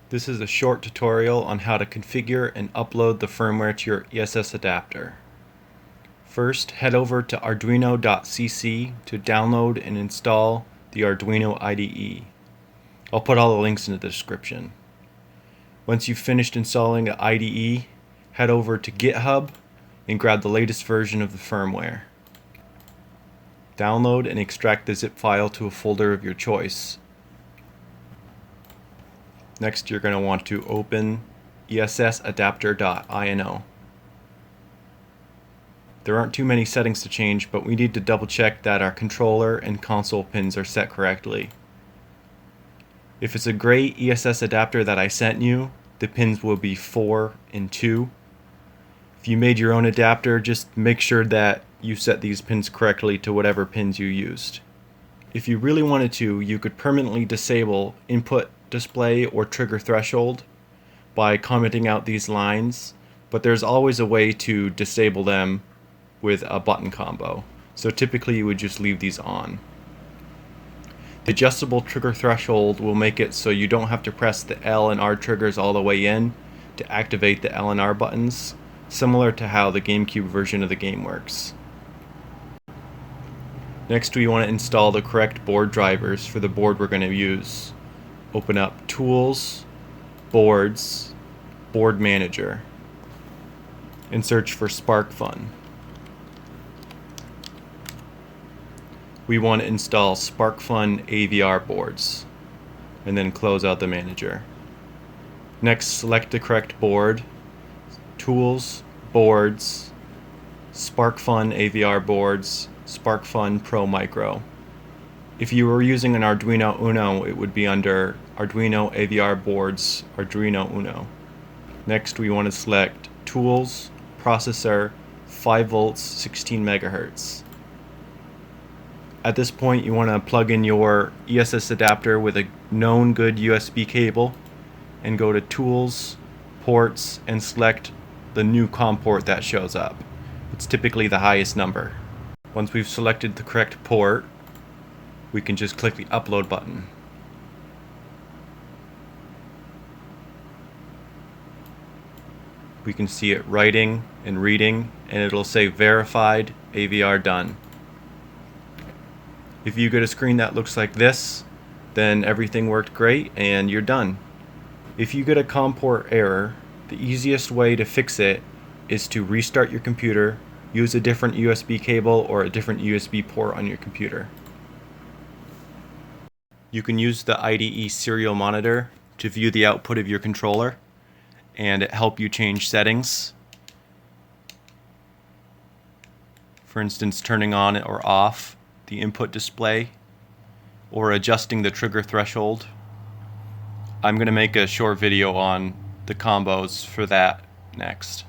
This is a short tutorial on how to configure and upload the firmware to your ESS adapter. First, head over to Arduino.cc to download and install the Arduino IDE. I'll put all the links in the description. Once you've finished installing the IDE, head over to GitHub and grab the latest version of the firmware. Download and extract the zip file to a folder of your choice. Next, you're going to want to open ESS-Adapter.ino. There aren't too many settings to change, but we need to double check that our controller and console pins are set correctly. If it's a gray ESS adapter that I sent you, the pins will be 4 and 2. If you made your own adapter, just make sure that you set these pins correctly to whatever pins you used. If you really wanted to, you could permanently disable input display or trigger threshold by commenting out these lines, but there's always a way to disable them with a button combo. So typically you would just leave these on. The adjustable trigger threshold will make it so you don't have to press the L and R triggers all the way in to activate the L and R buttons, similar to how the GameCube version of the game works. Next, we want to install the correct board drivers for the board we're going to use. Open up Tools, Boards, Board Manager, and search for Sparkfun. We want to install Sparkfun AVR boards, and then close out the manager. Next, select the correct board, Tools, Boards, Sparkfun AVR boards, Sparkfun Pro Micro. If you were using an Arduino Uno, it would be under Arduino AVR boards, Arduino Uno. Next, we want to select Tools, Processor, 5 volts, 16 megahertz. At this point, you want to plug in your ESS adapter with a known good USB cable and go to Tools, Ports, and select the new COM port that shows up. It's typically the highest number. Once we've selected the correct port, we can just click the Upload button. We can see it writing and reading, and it'll say Verified AVR Done. If you get a screen that looks like this, then everything worked great and you're done. If you get a COM port error, the easiest way to fix it is to restart your computer, use a different USB cable or a different USB port on your computer. You can use the IDE serial monitor to view the output of your controller and help you change settings. For instance, turning on or off the input display or adjusting the trigger threshold. I'm going to make a short video on the combos for that next.